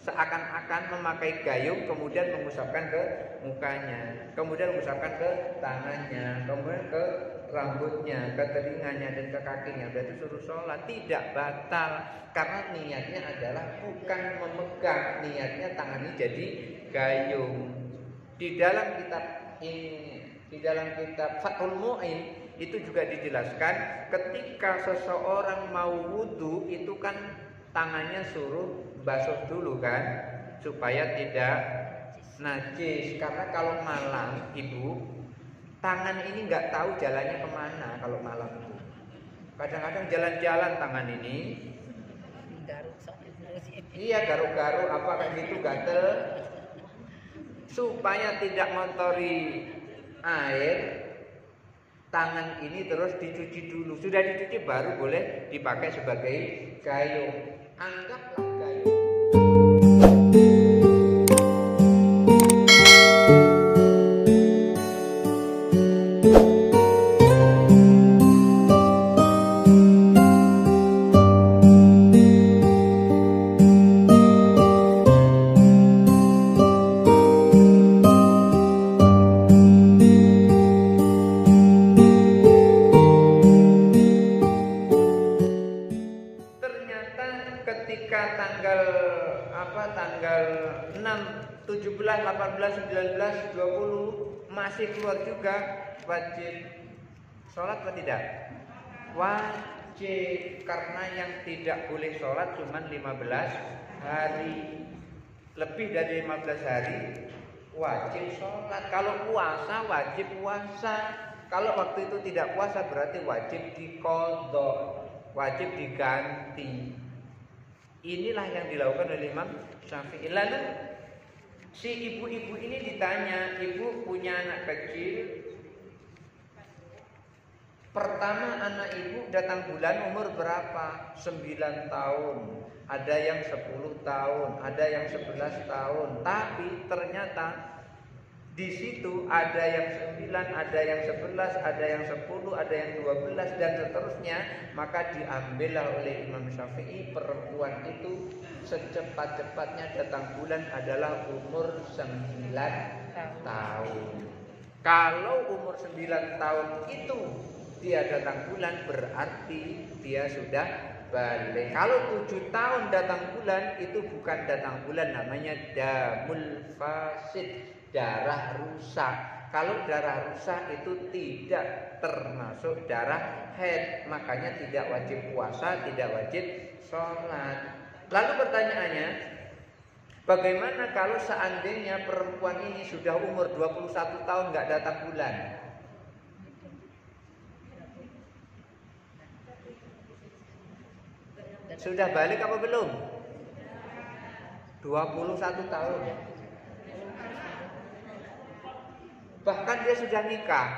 seakan-akan memakai gayung, kemudian mengusapkan ke mukanya, kemudian mengusapkan ke tangannya, kemudian ke rambutnya, ke telinganya, dan ke kakinya. Berarti suruh sholat, tidak batal, karena niatnya adalah bukan memegang, niatnya tangan ini jadi gayung. Di dalam kitab ini, di dalam kitab Fathul Mu'in itu juga dijelaskan, ketika seseorang mau wudhu itu kan tangannya suruh basuh dulu kan, supaya tidak najis. Karena kalau malam ibu, tangan ini nggak tahu jalannya kemana kalau malam itu. Kadang-kadang jalan-jalan tangan ini, iya garuk-garuk apa kayak gitu, gatel. Supaya tidak mengotori air, tangan ini terus dicuci dulu. Sudah dicuci baru boleh dipakai sebagai gayung. Anggaplah gayung. Tanggal 6, 17, 18, 19, 20 masih keluar juga, wajib sholat atau tidak? Wajib, karena yang tidak boleh sholat cuma 15 hari. Lebih dari 15 hari wajib sholat. Kalau puasa wajib puasa. Kalau waktu itu tidak puasa berarti wajib diqadha, wajib diganti. Inilah yang dilakukan oleh Imam Syafi'i. Lalu si ibu-ibu ini ditanya, ibu punya anak kecil. Pertama anak ibu datang bulan umur berapa? 9 tahun. Ada yang 10 tahun, ada yang 11 tahun. Tapi ternyata di situ ada yang 9, ada yang 11, ada yang 10, ada yang 12 dan seterusnya. Maka diambillah oleh Imam Syafi'i, perempuan itu secepat-cepatnya datang bulan adalah umur 9 tahun. Kalau umur 9 tahun itu dia datang bulan berarti dia sudah balik. Kalau 7 tahun datang bulan itu bukan datang bulan, namanya damul fasid, darah rusak. Kalau darah rusak itu tidak termasuk darah haid, makanya tidak wajib puasa, tidak wajib sholat. Lalu pertanyaannya, bagaimana kalau seandainya perempuan ini sudah umur 21 tahun nggak datang bulan? Sudah balik apa belum? 21 tahun. Bahkan dia sudah nikah.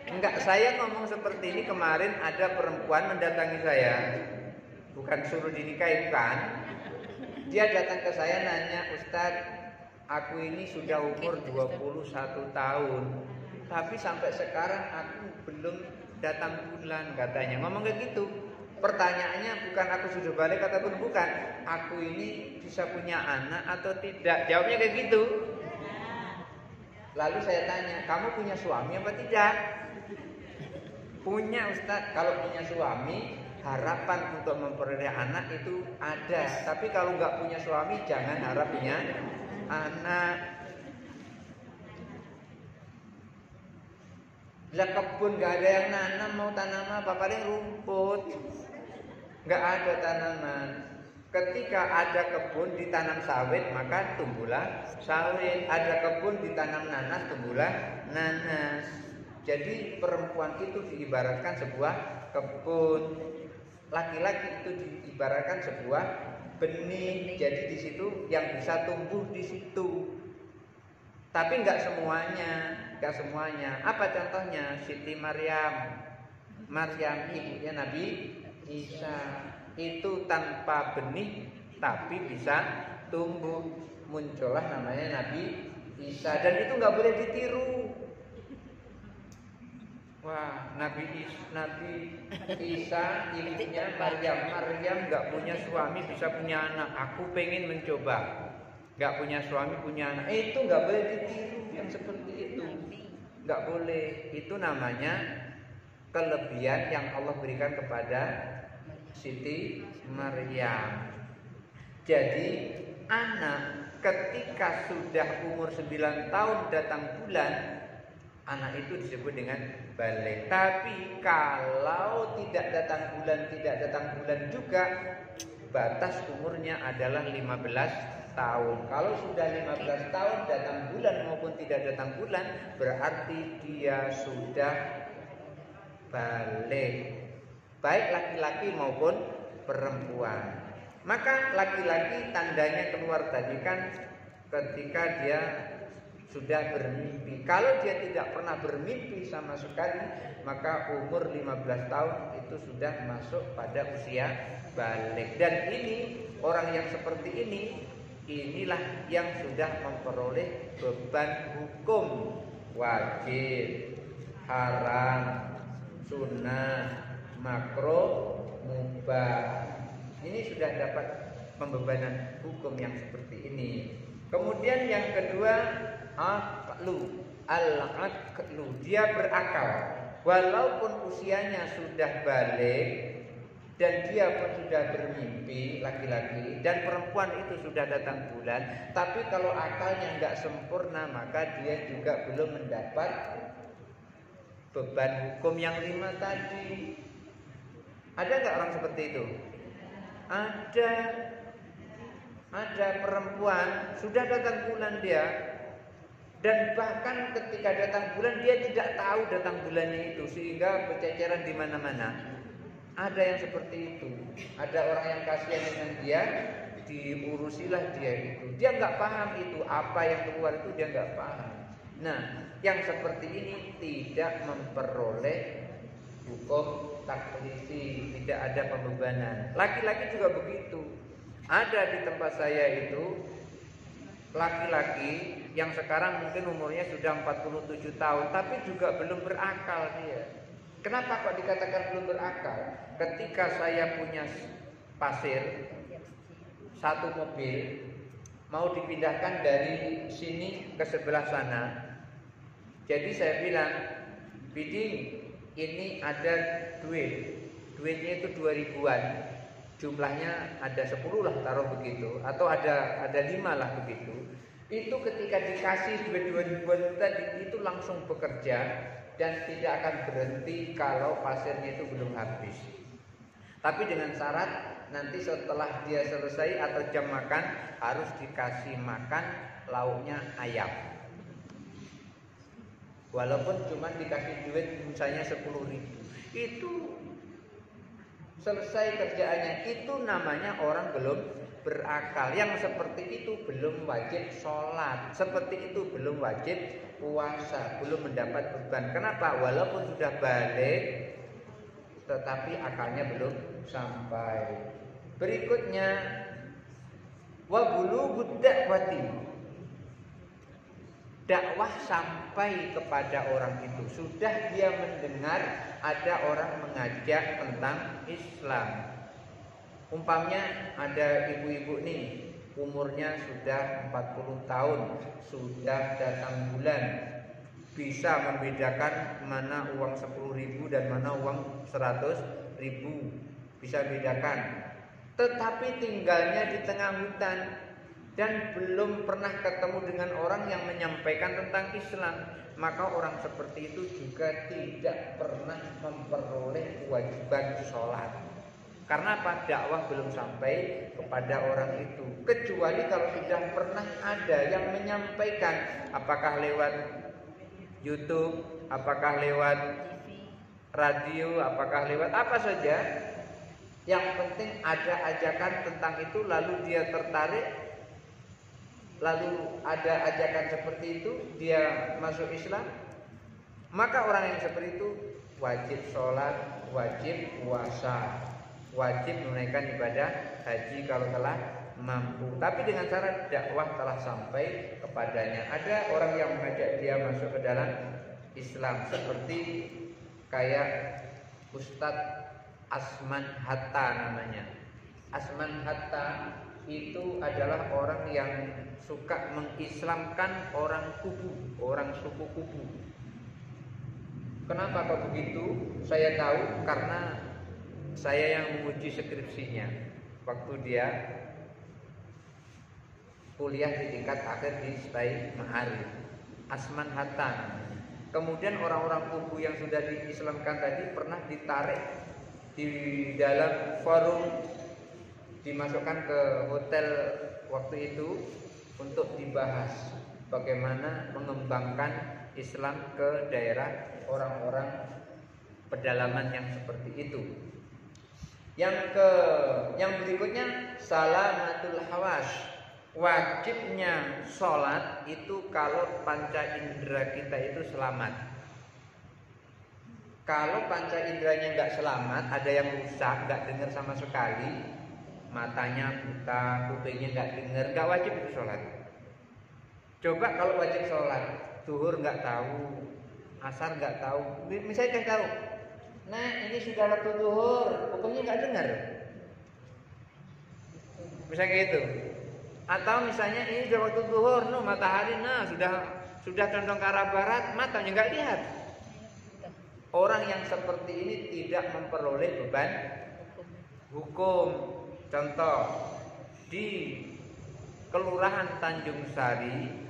Enggak, saya ngomong seperti ini kemarin ada perempuan mendatangi saya. Bukan suruh dinikahi, bukan. Dia datang ke saya nanya, Ustadz, aku ini sudah umur 21 tahun. Tapi sampai sekarang aku belum datang bulan, katanya. Ngomong kayak gitu. Pertanyaannya bukan aku sudah balik ataupun bukan, aku ini bisa punya anak atau tidak. Jawabnya kayak gitu. Lalu saya tanya, kamu punya suami apa tidak? Punya, Ustadz. Kalau punya suami, harapan untuk memperoleh anak itu ada. Tapi kalau nggak punya suami, jangan harap punya anak. Bila kebun nggak ada yang nanam, mau tanam apa? Paling rumput. Nggak ada tanaman. Ketika ada kebun ditanam sawit, maka tumbuhlah sawit. Ada kebun ditanam nanas, tumbuhlah nanas. Jadi perempuan itu diibaratkan sebuah kebun. Laki-laki itu diibaratkan sebuah benih. Jadi di situ yang bisa tumbuh di situ. Tapi nggak semuanya. Apa contohnya? Siti Maryam ibunya Nabi Isa, itu tanpa benih tapi bisa tumbuh, muncullah namanya Nabi Isa. Dan itu nggak boleh ditiru. Wah, Nabi Isa ibunya Maryam nggak punya suami bisa punya anak. Aku pengen mencoba. Nggak punya suami punya anak. Itu nggak boleh ditiru yang seperti itu. Nggak boleh. Itu namanya kelebihan yang Allah berikan kepada Siti Maryam. Jadi anak ketika sudah umur 9 tahun datang bulan, anak itu disebut dengan balik. Tapi kalau tidak datang bulan juga, batas umurnya adalah 15 tahun. Kalau sudah 15 tahun datang bulan maupun tidak datang bulan, berarti dia sudah balik. Baik laki-laki maupun perempuan. Maka laki-laki tandanya keluar tadi kan ketika dia sudah bermimpi. Kalau dia tidak pernah bermimpi sama sekali, maka umur 15 tahun itu sudah masuk pada usia balik. Dan ini orang yang seperti ini, inilah yang sudah memperoleh beban hukum wajib, haram, sunnah, makruh, mubah. Ini sudah dapat pembebanan hukum yang seperti ini. Kemudian yang kedua, al-aqlu, dia berakal. Walaupun usianya sudah balik dan dia pun sudah bermimpi, laki-laki dan perempuan itu sudah datang bulan, tapi kalau akalnya nggak sempurna, maka dia juga belum mendapat beban hukum yang 5 tadi. Ada nggak orang seperti itu? Ada perempuan sudah datang bulan dia, dan bahkan ketika datang bulan dia tidak tahu datang bulannya itu, sehingga berceceran di mana-mana. Ada yang seperti itu. Ada orang yang kasihan dengan dia, diurusilah dia itu. Dia nggak paham itu, apa yang keluar itu dia nggak paham. Nah, yang seperti ini tidak memperoleh hukum taklisi, tidak ada pembebanan. Laki-laki juga begitu. Ada di tempat saya itu laki-laki yang sekarang mungkin umurnya sudah 47 tahun, tapi juga belum berakal dia. Kenapa kok dikatakan belum berakal? Ketika saya punya pasir 1 mobil, mau dipindahkan dari sini ke sebelah sana. Jadi saya bilang, Biding, ini ada duitnya itu 2000-an, jumlahnya ada 10 lah, taruh begitu, atau ada 5 lah begitu. Itu ketika dikasih duit 2000-an tadi, itu langsung bekerja dan tidak akan berhenti kalau pasirnya itu belum habis. Tapi dengan syarat nanti setelah dia selesai atau jam makan harus dikasih makan lauknya ayam. Walaupun cuma dikasih duit misalnya 10.000, itu selesai kerjaannya. Itu namanya orang belum berakal. Yang seperti itu belum wajib sholat, seperti itu belum wajib puasa, belum mendapat beban. Kenapa? Walaupun sudah balik, tetapi akalnya belum sampai. Berikutnya, wa bulughud da'wati, dakwah sampai kepada orang itu. Sudah dia mendengar ada orang mengajak tentang Islam. Umpamanya ada ibu-ibu nih, umurnya sudah 40 tahun, sudah datang bulan, bisa membedakan mana uang 10.000 dan mana uang 100.000, bisa bedakan. Tetapi tinggalnya di tengah hutan dan belum pernah ketemu dengan orang yang menyampaikan tentang Islam, maka orang seperti itu juga tidak pernah memperoleh kewajiban sholat. Karena apa? Dakwah belum sampai kepada orang itu. Kecuali kalau sudah pernah ada yang menyampaikan, apakah lewat YouTube, apakah lewat radio, apakah lewat apa saja, yang penting ada ajakan tentang itu, lalu dia tertarik, lalu ada ajakan seperti itu, dia masuk Islam, maka orang yang seperti itu wajib sholat, wajib puasa, wajib menunaikan ibadah haji kalau telah mampu. Tapi dengan cara dakwah telah sampai kepadanya. Ada orang yang mengajak dia masuk ke dalam Islam, seperti Kayak Ustadz Asman Hatta namanya. Asman Hatta itu adalah orang yang suka mengislamkan orang Kubu, orang suku Kubu. Kenapa kok begitu? Saya tahu karena saya yang menguji skripsinya waktu dia kuliah di tingkat akhir di Stai Ma'arif. Asman Hatta namanya. Kemudian orang-orang Kubu yang sudah diislamkan tadi pernah ditarik di dalam forum, dimasukkan ke hotel waktu itu untuk dibahas bagaimana mengembangkan Islam ke daerah orang-orang pedalaman yang seperti itu. Yang berikutnya salamatul hawas. Wajibnya sholat itu kalau panca indera kita itu selamat. Kalau panca inderanya nggak selamat, ada yang rusak, nggak dengar sama sekali, matanya buta, kupingnya nggak dengar, nggak wajib itu sholat. Coba kalau wajib sholat, zuhur nggak tahu, asar nggak tahu, misalnya tahu, nah ini sudah waktu zuhur, kupingnya nggak dengar, misalnya gitu. Atau misalnya ini sudah waktu zuhur, no, matahari sudah condong ke arah barat, matanya nggak lihat. Orang yang seperti ini tidak memperoleh beban hukum. Contoh di Kelurahan Tanjung Sari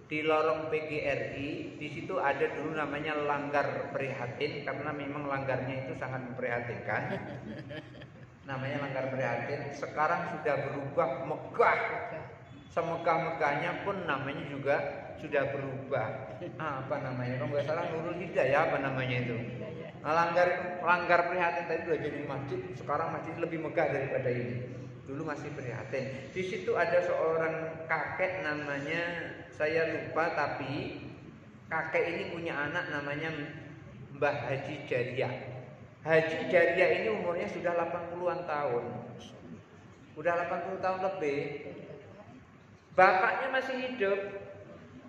di lorong PGRI, di situ ada dulu namanya langgar prihatin karena memang langgarnya itu sangat memprihatinkan. Namanya langgar prihatin. Sekarang sudah berubah megah, semegah-megahnya pun namanya juga sudah berubah. Apa namanya? Kalau nggak salah Nurul Hidayah apa namanya itu? Langgar prihatin tadi sudah jadi masjid. Sekarang masjid lebih megah daripada ini. Dulu masih prihatin. Di situ ada seorang kakek namanya saya lupa, tapi kakek ini punya anak namanya Mbah Haji Jariah. Haji Jariah ini umurnya sudah 80-an tahun. Udah 80 tahun lebih. Bapaknya masih hidup.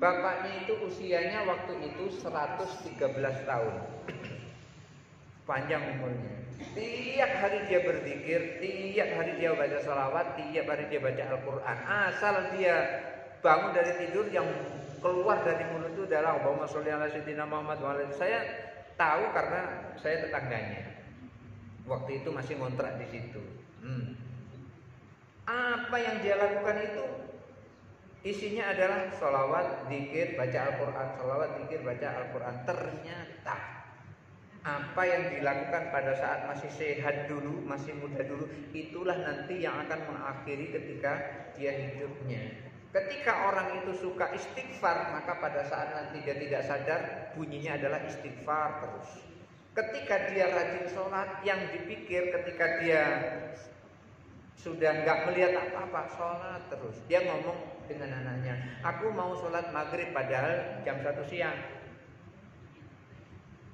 Bapaknya itu usianya waktu itu 113 tahun. Panjang umurnya. Tiap hari dia berzikir, tiap hari dia baca salawat, tiap hari dia baca Al-Quran. Asal dia bangun dari tidur, yang keluar dari mulut itu adalah Allahumma sholli ala sayyidina Muhammad wa ala. Saya tahu karena saya tetangganya. Waktu itu masih ngontrak di situ. Apa yang dia lakukan itu isinya adalah sholawat, zikir, baca Al-Quran, sholawat, zikir, baca Al-Quran. Ternyata apa yang dilakukan pada saat masih sehat dulu, masih muda dulu, itulah nanti yang akan mengakhiri ketika dia hidupnya. Ketika orang itu suka istighfar, maka pada saat nanti dia tidak sadar, bunyinya adalah istighfar terus. Ketika dia rajin sholat, yang dipikir ketika dia sudah nggak melihat apa-apa, sholat terus. Dia ngomong dengan anaknya, aku mau sholat maghrib padahal jam 1 siang.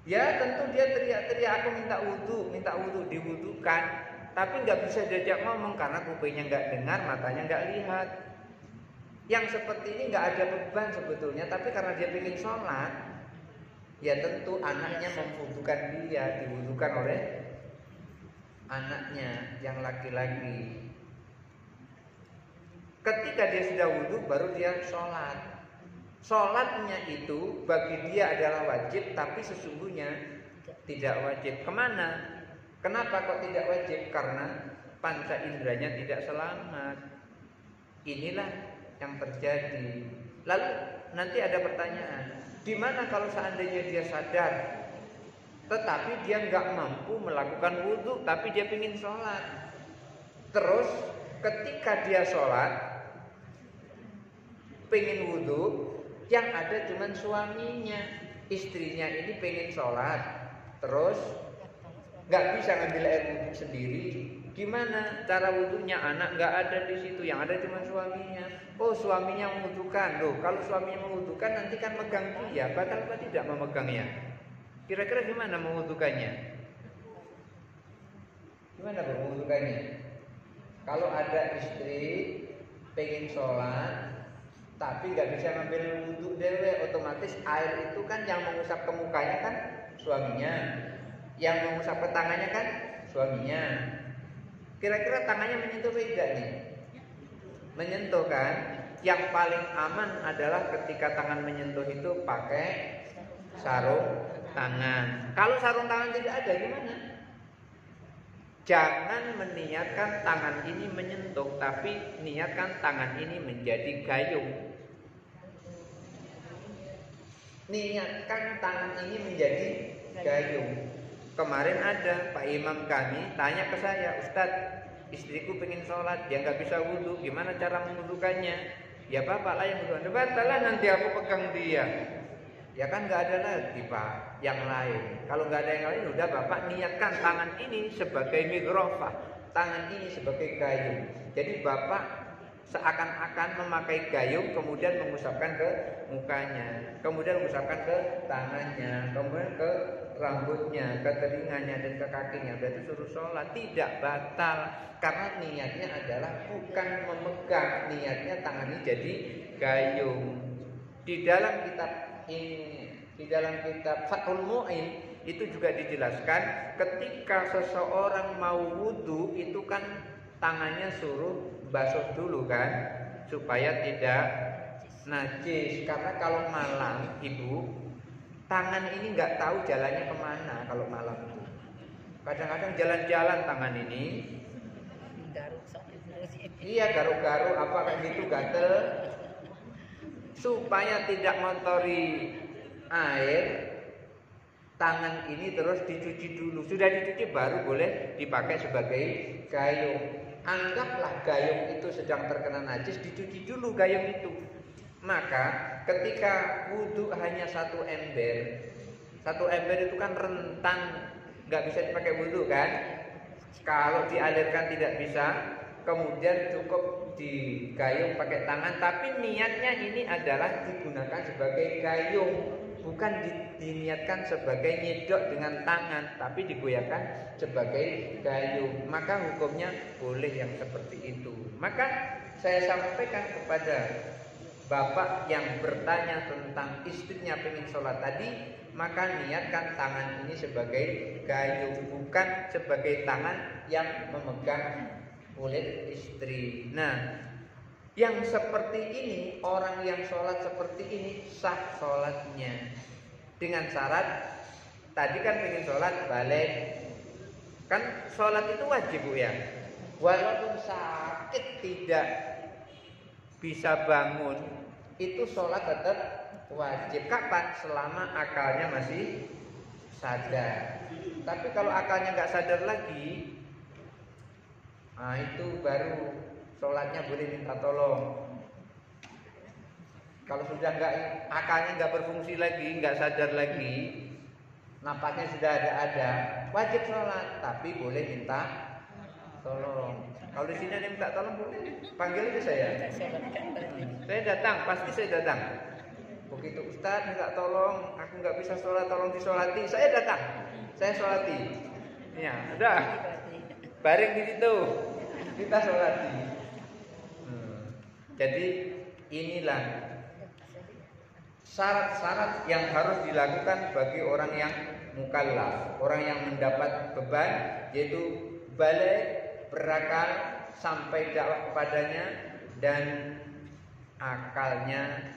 Ya tentu dia teriak-teriak, aku minta wudhu, diwudhukan. Tapi nggak bisa diajak ngomong karena kupingnya nggak dengar, matanya nggak lihat. Yang seperti ini nggak ada beban sebetulnya, tapi karena dia ingin sholat, ya tentu anaknya membutuhkan dia, diwudhukan oleh anaknya yang laki-laki. Ketika dia sudah wudhu, baru dia sholat. Sholatnya itu bagi dia adalah wajib, tapi sesungguhnya tidak wajib. Kemana? Kenapa kok tidak wajib? Karena panca inderanya tidak selamat. Inilah yang terjadi. Lalu nanti ada pertanyaan, di mana kalau seandainya dia sadar, tetapi dia nggak mampu melakukan wudhu, tapi dia ingin sholat. Terus ketika dia sholat, pengen wudhu, yang ada cuma suaminya, istrinya ini pengen sholat, terus nggak bisa ngambil air wudhu sendiri. Gimana cara wudhunya? Anak nggak ada di situ, yang ada cuma suaminya. Oh, suaminya membutuhkan. Loh, kalau suaminya membutuhkan nanti kan megang dia, batal apa tidak memegangnya? Kira-kira gimana membutuhkannya? Gimana membutuhkannya? Kalau ada istri pengen sholat, tapi nggak bisa ngambil wudhu dewe, otomatis air itu kan yang mengusap ke mukanya kan Suaminya. Yang mengusapkan tangannya kan suaminya. Kira-kira tangannya menyentuh tidak nih? Menyentuh kan? Yang paling aman adalah ketika tangan menyentuh itu pakai sarung tangan. Kalau sarung tangan tidak ada gimana? Jangan meniatkan tangan ini menyentuh, tapi niatkan tangan ini menjadi gayung. Niatkan tangan ini menjadi gayung. Kemarin ada Pak Imam kami tanya ke saya, Ustadz, istriku pengen sholat, dia nggak bisa wudhu, gimana cara mewudhukannya? Ya bapak lah yang wudhu, batal lah nanti aku pegang dia. Ya kan nggak ada lagi Pak yang lain. Kalau nggak ada yang lain, udah bapak niatkan tangan ini sebagai mikrofah, tangan ini sebagai gayung. Jadi bapak seakan-akan memakai gayung, kemudian mengusapkan ke mukanya, kemudian mengusapkan ke tangannya, kemudian ke rambutnya, ke telinganya, dan ke kakinya. Berarti suruh sholat, tidak batal. Karena niatnya adalah bukan memegang, niatnya tangan ini jadi gayung. Di dalam kitab ini, di dalam kitab Fathul Mu'in itu juga dijelaskan ketika seseorang mau wudhu itu kan tangannya suruh basuh dulu kan supaya tidak najis. Karena kalau malam ibu, tangan ini nggak tahu jalannya kemana kalau malam itu. Kadang-kadang jalan-jalan tangan ini. Iya, garuk-garuk apa kayak gitu, gatel. Supaya tidak mengotori air, tangan ini terus dicuci dulu. Sudah dicuci baru boleh dipakai sebagai gayung. Anggaplah gayung itu sedang terkena najis, dicuci dulu gayung itu. Maka ketika wudhu hanya satu ember itu kan rentan, nggak bisa dipakai wudhu kan. Kalau dialirkan tidak bisa, kemudian cukup digayung pakai tangan. Tapi niatnya ini adalah digunakan sebagai gayung, bukan diniatkan sebagai nyedok dengan tangan, tapi digoyahkan sebagai gayung. Maka hukumnya boleh yang seperti itu. Maka saya sampaikan kepada bapak yang bertanya tentang istrinya pengen sholat tadi, maka niatkan tangan ini sebagai gayung, bukan sebagai tangan yang memegang kulit istri. Nah, yang seperti ini, orang yang sholat seperti ini sah sholatnya dengan syarat tadi kan pengen sholat balik. Kan sholat itu wajib Bu ya. Walaupun sakit tidak bisa bangun, itu sholat tetap wajib. Kapan? Selama akalnya masih sadar. Tapi kalau akalnya nggak sadar lagi, nah itu baru sholatnya boleh minta tolong. Kalau sudah akalnya nggak berfungsi lagi, nggak sadar lagi, napasnya sudah ada, wajib sholat, tapi boleh minta tolong. Kalau di sini ada yang minta tolong boleh panggil aja saya. Saya datang, pasti saya datang. Begitu Ustaz minta tolong, aku nggak bisa sholat, tolong disolati, saya datang, saya sholati. Ya, udah, baring di situ, kita sholati. Jadi inilah syarat-syarat yang harus dilakukan bagi orang yang mukallaf, orang yang mendapat beban, yaitu balik, berakal, sampai dakwah kepadanya, dan akalnya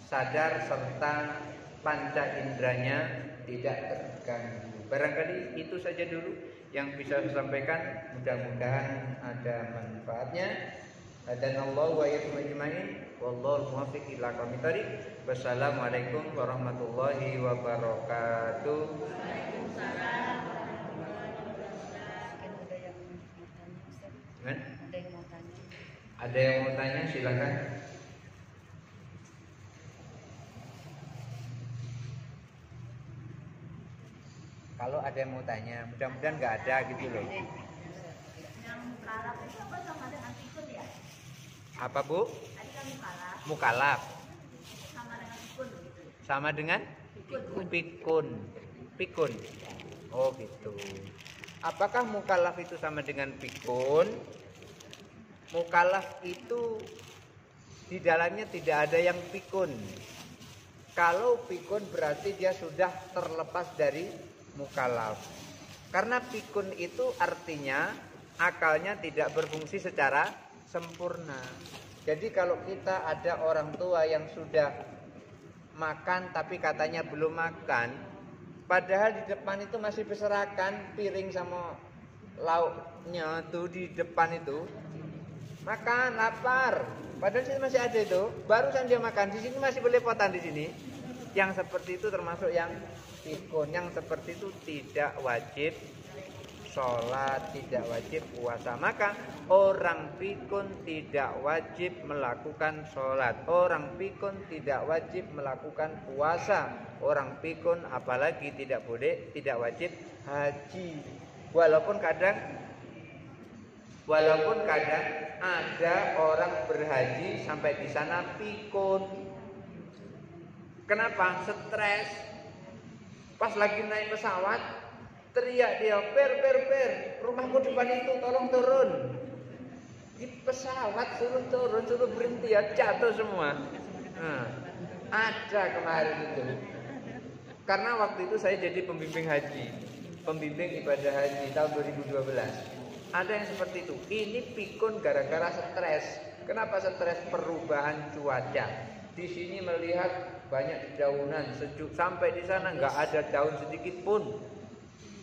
sadar serta panca indranya tidak terganggu. Barangkali itu saja dulu yang bisa saya sampaikan. Mudah-mudahan ada manfaatnya. Hadanallahu wa iyyakum ajmain. Wallahu muwaffiq ila aqwamit thoriq. Wassalamualaikum warahmatullahi wabarakatuh. Waalaikumsalam. Ada yang mau tanya, silakan. Kalau ada yang mau tanya, mudah-mudahan nggak ada gitu loh. Yang mukalaf itu apa sama dengan pikun ya? Apa Bu? Tadi kan mukalaf. Mukalaf. Sama dengan pikun gitu. Sama dengan pikun. Pikun. Oh gitu. Apakah mukalaf itu sama dengan pikun? Mukalaf itu di dalamnya tidak ada yang pikun. Kalau pikun berarti dia sudah terlepas dari mukallaf. Karena pikun itu artinya akalnya tidak berfungsi secara sempurna. Jadi kalau kita ada orang tua yang sudah makan tapi katanya belum makan, padahal di depan itu masih berserakan piring sama lauknya tuh di depan itu, makan lapar. Padahal sini masih ada itu, barusan dia makan, di sini masih belepotan di sini. Yang seperti itu termasuk yang pikun. Yang seperti itu tidak wajib sholat, tidak wajib puasa. Maka orang pikun tidak wajib melakukan sholat, orang pikun tidak wajib melakukan puasa, orang pikun apalagi tidak wajib haji. Walaupun kadang ada orang berhaji sampai di sana pikun. Kenapa? Stres. Pas lagi naik pesawat, teriak dia, per, rumahku depan itu, tolong turun. Di pesawat suruh turun, suruh berhenti, ya jatuh semua. Nah, ada kemarin itu. Karena waktu itu saya jadi pembimbing haji, pembimbing ibadah haji tahun 2012. Ada yang seperti itu. Ini pikun gara-gara stres. Kenapa stres? Perubahan cuaca. Di sini melihat banyak dedaunan, sejuk, sampai di sana nggak ada daun sedikit pun.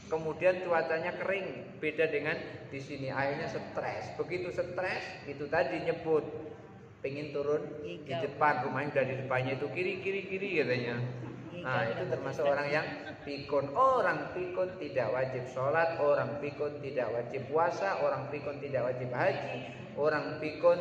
Kemudian cuacanya kering, beda dengan di sini. Akhirnya stres. Begitu stres, itu tadi nyebut pengen turun di depan, rumahnya udah di depannya itu kiri katanya. Nah, itu termasuk orang yang pikun. Orang pikun tidak wajib sholat, orang pikun tidak wajib puasa, orang pikun tidak wajib haji, orang pikun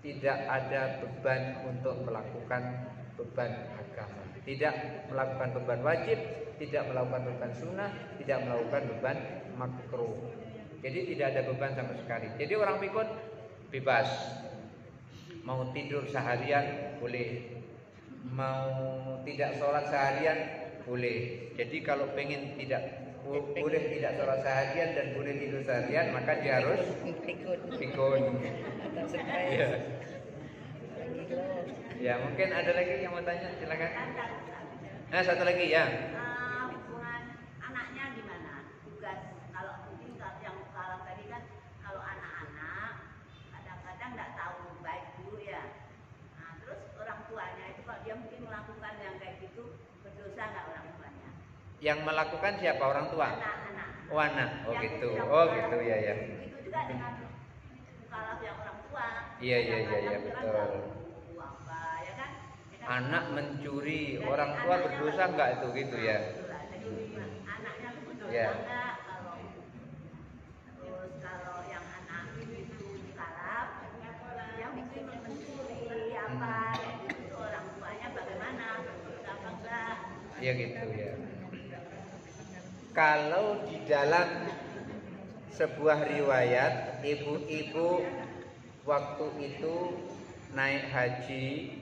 tidak ada beban untuk melakukan beban agama, tidak melakukan beban wajib, tidak melakukan beban sunnah, tidak melakukan beban makruh. Jadi tidak ada beban sama sekali. Jadi orang pikun bebas, mau tidur seharian boleh, mau tidak sholat seharian boleh. Jadi kalau pengen boleh tidak sholat seharian dan boleh tidur seharian, maka dia harus pikun. Ya. Ya, mungkin ada lagi yang mau tanya, silakan. Nah, satu lagi ya. Hubungan anaknya gimana? Tugas kalau mungkin yang kalau tadi kan kalau anak-anak kadang-kadang nggak tahu baik dulu ya. Nah, terus orang tuanya itu kalau dia mungkin melakukan yang kayak gitu berdosa nggak orang tuanya? Yang melakukan siapa? Orang tua? Anak-anak. Oh, anak. Oh yang gitu. Oh gitu ya. Itu juga dengan kalau yang orang tua. Iya betul. Anak mencuri, orang tua berdosa enggak itu gitu ya? Jadi anaknya itu berdosa enggak kalau yang anak itu dikalap, yang mungkin mencuri apa itu orang tuanya bagaimana? Berdosa apa enggak? Iya gitu ya. Kalau di dalam sebuah riwayat, ibu-ibu waktu itu naik haji.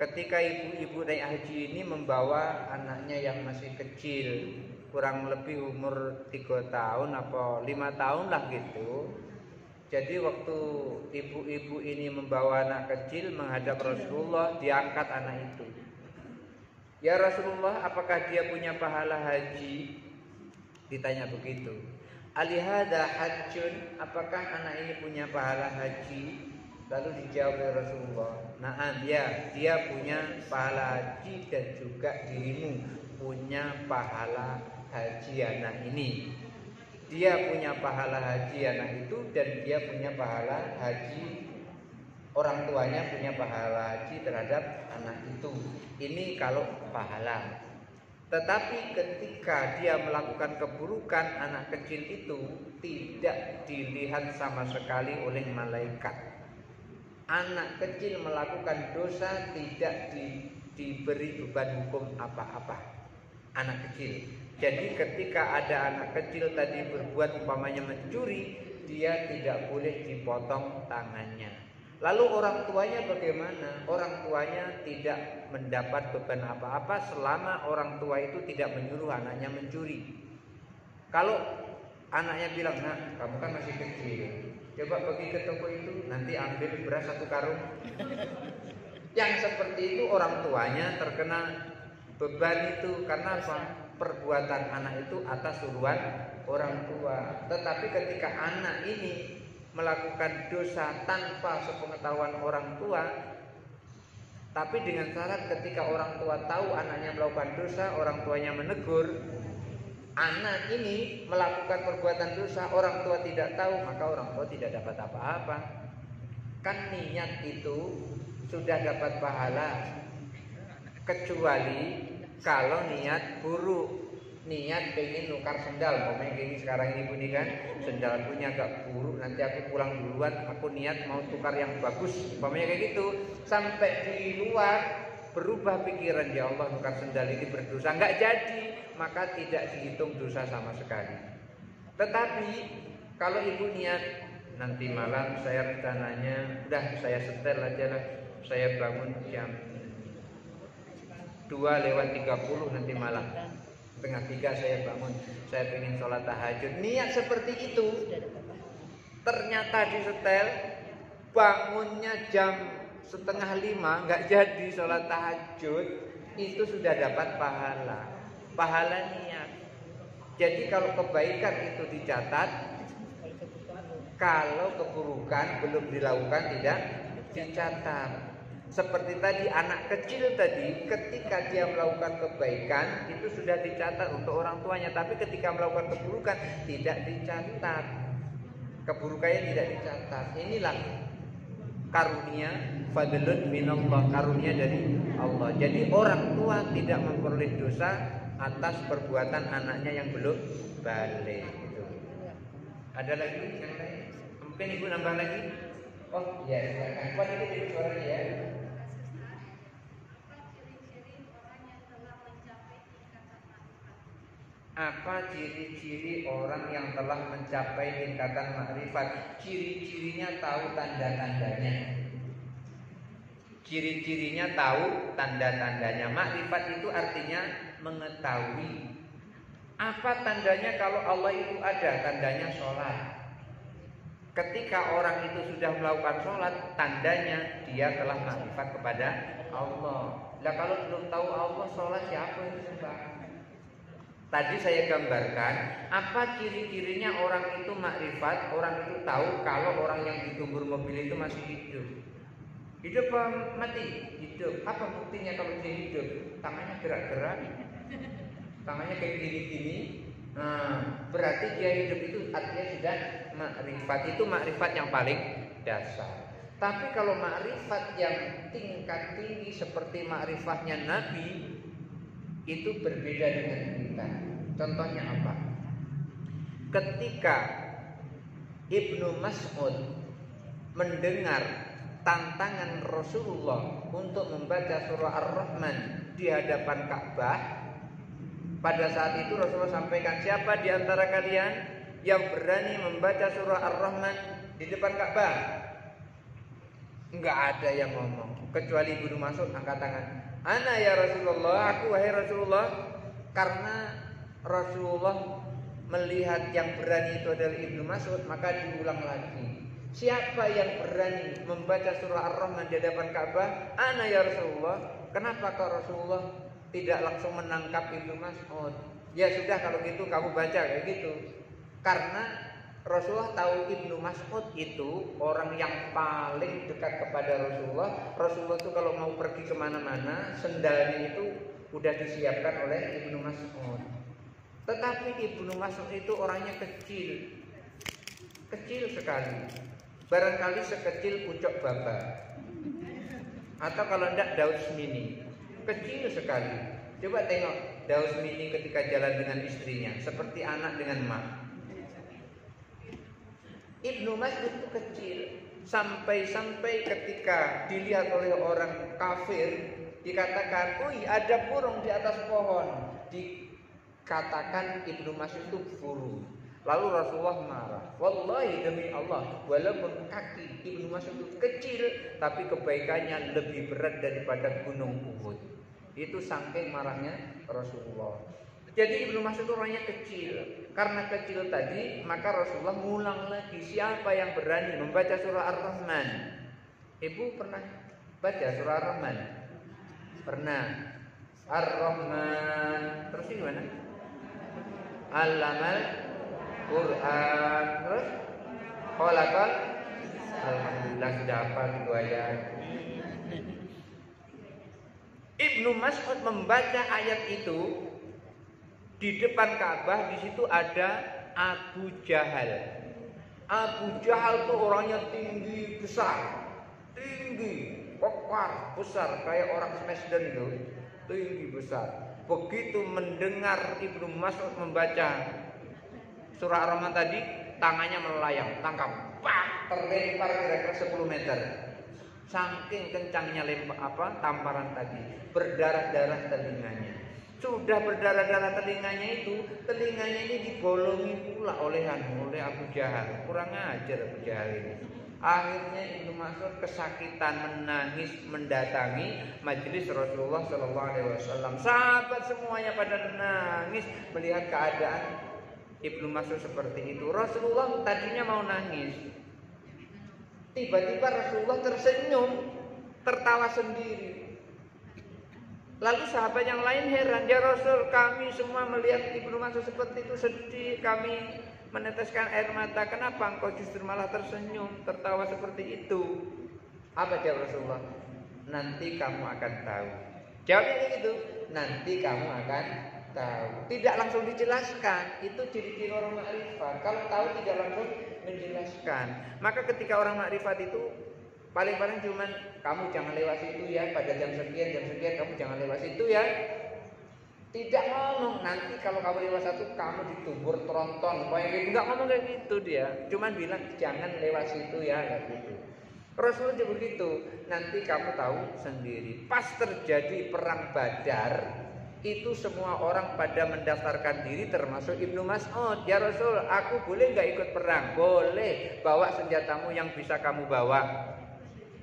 Ketika ibu-ibu naik haji ini membawa anaknya yang masih kecil, kurang lebih umur 3 tahun atau 5 tahun lah gitu. Jadi waktu ibu-ibu ini membawa anak kecil menghadap Rasulullah, diangkat anak itu. Ya Rasulullah, apakah dia punya pahala haji? Ditanya begitu. Alihada hajjun, apakah anak ini punya pahala haji? Lalu dijawab oleh Rasulullah, "Na'am, ya, dia punya pahala haji dan juga dirimu punya pahala haji anak ini." Dia punya pahala haji anak itu dan dia punya pahala haji, orang tuanya punya pahala haji terhadap anak itu. Ini kalau pahala. Tetapi ketika dia melakukan keburukan, anak kecil itu tidak dilihat sama sekali oleh malaikat. Anak kecil melakukan dosa tidak diberi beban hukum apa-apa. Anak kecil. Jadi ketika ada anak kecil tadi berbuat umpamanya mencuri, dia tidak boleh dipotong tangannya. Lalu orang tuanya bagaimana? Orang tuanya tidak mendapat beban apa-apa selama orang tua itu tidak menyuruh anaknya mencuri. Kalau anaknya bilang, "Nak, kamu kan masih kecil, coba pergi ke toko itu, nanti ambil beras 1 karung." Yang seperti itu orang tuanya terkena beban itu. Karena apa? perbuatan anak itu atas suruhan orang tua. Tetapi ketika anak ini melakukan dosa tanpa sepengetahuan orang tua, tapi dengan syarat ketika orang tua tahu anaknya melakukan dosa, orang tuanya menegur, anak ini melakukan perbuatan dosa, orang tua tidak tahu, maka orang tua tidak dapat apa-apa. Kan niat itu sudah dapat pahala, kecuali kalau niat buruk. Niat pengen nukar sendal, pokoknya gini sekarang ini bunyi kan, sendal punya agak buruk, nanti aku pulang duluan, aku niat mau tukar yang bagus, pokoknya kayak gitu. Sampai di luar berubah pikiran, ya Allah nukar sendal ini berdosa, nggak jadi, maka tidak dihitung dosa sama sekali. Tetapi kalau ibu niat nanti malam saya rencananya udah saya setel aja lah, saya bangun jam 2:30 nanti malam, setengah 3 saya bangun, saya pengen sholat tahajud, niat seperti itu, ternyata disetel bangunnya jam 4:30 nggak jadi sholat tahajud, itu sudah dapat pahala niat. Jadi kalau kebaikan itu dicatat, kalau keburukan belum dilakukan tidak dicatat. Seperti tadi anak kecil tadi, ketika dia melakukan kebaikan itu sudah dicatat untuk orang tuanya, tapi ketika melakukan keburukan tidak dicatat. Keburukannya tidak dicatat. Inilah karunia fadlun minallah, karunia dari Allah. Jadi orang tua tidak memperoleh dosa atas perbuatan anaknya yang belum balik gitu. Ada lagi yang lain? Mungkin ibu nambah lagi? Oh iya, silakan. Kuat itu jadi suaranya ya. Apa ciri-ciri orang yang telah mencapai tingkatan makrifat? Ciri-cirinya tahu tanda-tandanya. Ciri-cirinya tahu tanda-tandanya. Makrifat itu artinya mengetahui. Apa tandanya kalau Allah itu ada? Tandanya sholat. Ketika orang itu sudah melakukan sholat, tandanya dia telah makrifat kepada Allah. Nah kalau belum tahu Allah, sholat siapa yang sembah? Tadi saya gambarkan apa ciri-cirinya orang itu makrifat, orang itu tahu kalau orang yang ditumbur mobil itu masih hidup. Hidup apa mati? Hidup. Apa buktinya kalau dia hidup? Tangannya gerak-gerak, tangannya kayak gini-gini. Nah, berarti dia hidup itu artinya sudah makrifat. Itu makrifat yang paling dasar. Tapi kalau makrifat yang tingkat tinggi seperti makrifatnya Nabi, itu berbeda dengan kita. Contohnya apa? Ketika Ibnu Mas'ud mendengar tantangan Rasulullah untuk membaca surah Ar-Rahman di hadapan Ka'bah, pada saat itu Rasulullah sampaikan, siapa di antara kalian yang berani membaca surah Ar-Rahman di depan Ka'bah? Enggak ada yang ngomong, kecuali Ibnu Mas'ud angkat tangan. Ana ya Rasulullah, aku wahai Rasulullah. Karena Rasulullah melihat yang berani itu adalah Ibnu Mas'ud, maka diulang lagi. Siapa yang berani membaca surah Ar-Rahman di hadapan Ka'bah? Ana ya Rasulullah. Kenapa kok Rasulullah tidak langsung menangkap Ibnu Mas'ud? Ya sudah kalau gitu kamu baca kayak gitu. Karena Rasulullah tahu Ibnu Mas'ud itu orang yang paling dekat kepada Rasulullah. Rasulullah itu kalau mau pergi kemana-mana, sendalnya itu udah disiapkan oleh Ibnu Mas'ud. Tetapi Ibnu Mas'ud itu orangnya kecil, kecil sekali. Barangkali sekecil pucuk baba, atau kalau tidak Daud Mini, kecil sekali. Coba tengok Daud Mini ketika jalan dengan istrinya, seperti anak dengan mak. Ibnu Mas'ud itu kecil, sampai-sampai ketika dilihat oleh orang kafir dikatakan, "Wih, ada burung di atas pohon." Dikatakan Ibnu Mas'ud itu burung. Lalu Rasulullah marah. Wallahi demi Allah, walaupun kaki Ibnu Mas'ud itu kecil, tapi kebaikannya lebih berat daripada gunung Uhud. Itu saking marahnya Rasulullah. Jadi Ibnu Mas'ud itu orangnya kecil. Karena kecil tadi, maka Rasulullah ngulang lagi, siapa yang berani membaca surah Ar-Rahman? Ibu pernah baca surah Ar-Rahman? Pernah. Ar-Rahman. Terus gimana? allamal Quran. Terus khalaqal, alhamdulillah sudah hafal 2 ayat. Ibnu Mas'ud membaca ayat itu di depan Ka'bah. Di situ ada Abu Jahal. Abu Jahal tuh orangnya tinggi besar, tinggi, kokoh, besar kayak orang Smackdown itu, tinggi besar. Begitu mendengar Ibnu Mas'ud membaca surah Ar-Rahman tadi, tangannya melayang, tangkap, pak, terlempar kira-kira 10 meter. Saking kencangnya tamparan tadi, berdarah-darah telinganya. Sudah berdarah-darah telinganya ini dibolongi pula oleh Abu Jahal. Kurang ajar Abu Jahal ini. Akhirnya Ibnu Mas'ud kesakitan, menangis, mendatangi majelis Rasulullah Sallallahu Alaihi Wasallam. Sahabat semuanya pada nangis melihat keadaan Ibnu Mas'ud seperti itu. Rasulullah tadinya mau nangis. Tiba-tiba Rasulullah tersenyum, tertawa sendiri. Lalu sahabat yang lain heran, ya Rasul, kami semua melihat Ibnu Mas'ud seperti itu sedih, kami meneteskan air mata. Kenapa engkau justru malah tersenyum, tertawa seperti itu? Apa jawab Rasulullah? Nanti kamu akan tahu. Jawabnya kayak gitu. Nanti kamu akan tahu. Tidak langsung dijelaskan. Itu ciri-ciri orang makrifat. Kalau tahu tidak langsung menjelaskan. Maka ketika orang makrifat itu paling-paling cuman kamu jangan lewat situ ya, pada jam sekian kamu jangan lewat situ ya. Tidak ngomong nanti kalau kamu lewat satu kamu ditubur tronton, kayak gitu. Enggak ngomong kayak gitu dia. Cuman bilang jangan lewat situ ya, kayak gitu. Rasulullah juga begitu. Nanti kamu tahu sendiri. Pas terjadi perang Badar, itu semua orang pada mendaftarkan diri termasuk Ibnu Mas'ud. Ya Rasul, aku boleh nggak ikut perang? Boleh. Bawa senjatamu yang bisa kamu bawa.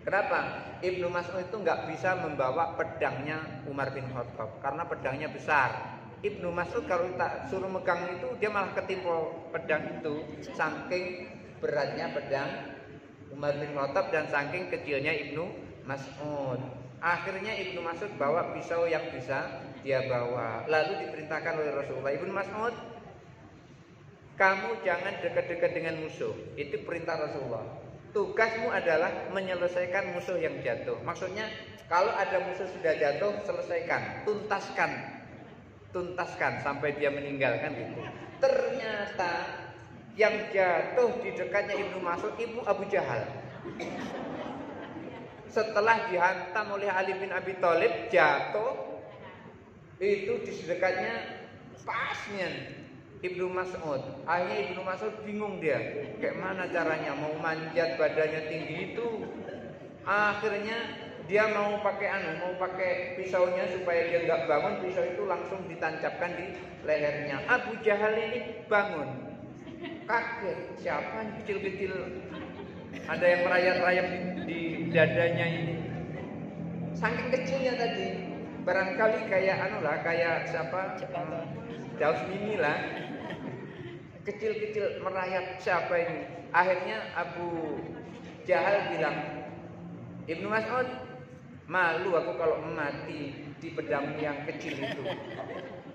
Kenapa? Ibnu Mas'ud itu nggak bisa membawa pedangnya Umar bin Khattab karena pedangnya besar. Ibnu Mas'ud kalau tak suruh megang itu dia malah ketimpul pedang itu, saking beratnya pedang Umar bin Khattab dan saking kecilnya Ibnu Mas'ud. Akhirnya Ibnu Mas'ud bawa pisau yang bisa dia bawa. Lalu diperintahkan oleh Rasulullah, Ibnu Mas'ud, kamu jangan dekat-dekat dengan musuh. Itu perintah Rasulullah. Tugasmu adalah menyelesaikan musuh yang jatuh. Maksudnya kalau ada musuh sudah jatuh, selesaikan, tuntaskan sampai dia meninggal, kan gitu. Ternyata yang jatuh di dekatnya Ibnu Mas'ud ibu Abu Jahal. Setelah dihantam oleh Ali bin Abi Thalib, jatuh itu di dekatnya pasnya Ibnu Mas'ud. Akhirnya Ibnu Mas'ud bingung dia, kayak mana caranya mau manjat badannya tinggi itu. Akhirnya dia mau pakai pisaunya supaya dia nggak bangun, pisau itu langsung ditancapkan di lehernya. Abu Jahal ini bangun, kaget, siapa yang kecil-kecil ada yang merayap-rayap di dadanya ini. Saking kecilnya tadi, barangkali kayak kayak siapa? Daus Mini lah, kecil-kecil merayap, siapa ini? Akhirnya Abu Jahal bilang, Ibnu Mas'ud, malu aku kalau mati di pedang yang kecil itu.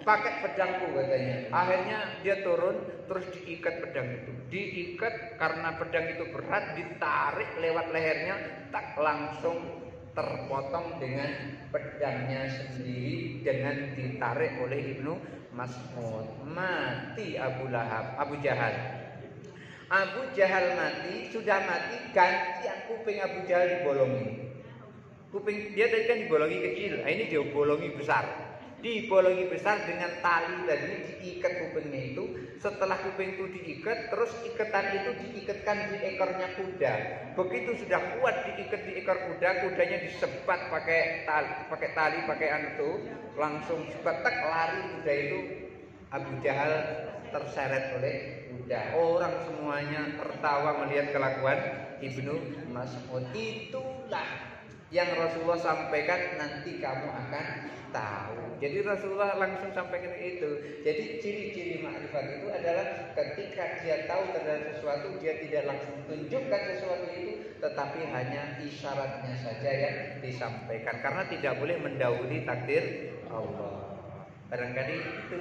Pakai pedangku katanya. Akhirnya dia turun, terus diikat pedang itu. Diikat karena pedang itu berat, ditarik lewat lehernya, tak langsung terpotong dengan pedangnya sendiri dengan ditarik oleh Ibnu Mas'ud. Mati Abu Jahal. Abu Jahal mati, sudah mati, gantian kuping Abu Jahal dibolongi. Kuping dia tadi kan dibolongi kecil, ini dia bolongi besar. Dibolongi besar dengan tali tadi, diikat kupingnya itu. Setelah kuping itu diikat, terus ikatan itu diikatkan di ekornya kuda. Begitu sudah kuat diikat di ekor kuda, kudanya disebat pakai tali, langsung sebatak lari kuda itu. Abu Jahal terseret oleh kuda. Orang semuanya tertawa melihat kelakuan Ibnu Mas'ud. Itulah yang Rasulullah sampaikan, nanti kamu akan tahu. Jadi Rasulullah langsung sampaikan itu. Jadi ciri-ciri makrifat itu adalah ketika dia tahu terhadap sesuatu, dia tidak langsung tunjukkan sesuatu itu, tetapi hanya isyaratnya saja yang disampaikan. Karena tidak boleh mendahului takdir Allah. Barangkali itu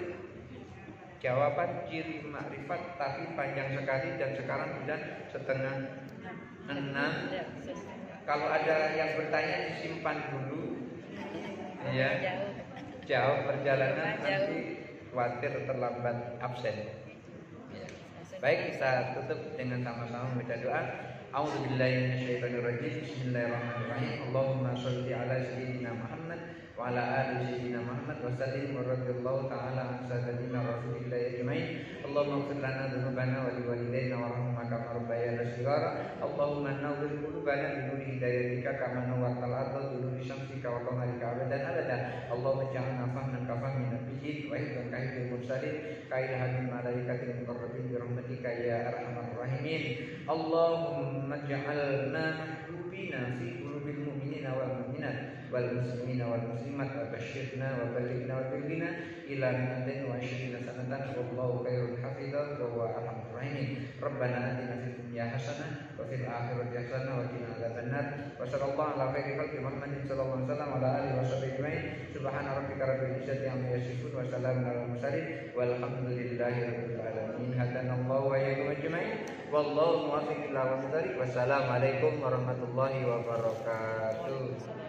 Jawaban ciri makrifat tapi panjang sekali dan sekarang sudah setengah 6. Kalau ada yang bertanya disimpan dulu ya. Jauh perjalanan nanti khawatir terlambat absen. Ya. Baik, kita tutup dengan sama-sama membaca doa. A'udzubillahi minasyaitonirrajim. Bismillahirrahmanirrahim. Allahumma shalli ala sayyidina Muhammad wa ala ali sayyidina Muhammad wa sallim wa radhiyallahu ta'ala an sayyidina Rasulillah ajmain. Allahumma ighfir lana dzunubana wa liwalidayna warhamna kama rabbayana shighara. Allahumma nawwir qulubana bi nuri hidayatika kama nawwartal arda bi nuri syamsika wa qamarika abadan abada. Allahumma ij'alna fahman ka fahmi nabiyyin wa hifdhan ka hifdhil mursalin ka ilhamil malaikatil muqarrabin bi rahmatika ya arhamar rahimin. Allahumma ij'alna mahbubina fi qulubil mu'minina wal mu'minat wal muslimina wal muslimat wa basyirna wa balighna wa billina ila mi'atin wa 20 sanatan wallahu khairul hafizah wa huwa arhamur rahimin. Rabbana atina fid dunya hasanah wa fil akhirati hasanah wa qina adzabannar. Wa sallallahu ala khairi khalqi Muhammadin sallallahu alaihi wasallam wa ala alihi washabihi ajmain. Subhana rabbika rabbil izzati amma yasifun wa salamun alal mursalin walhamdulillahi rabbil alamin. Hadanallahu wa iyyakum ajmain. Wallahu muwaffiq ila aqwamit thoriq. Wassalamualaikum warahmatullahi wabarakatuh.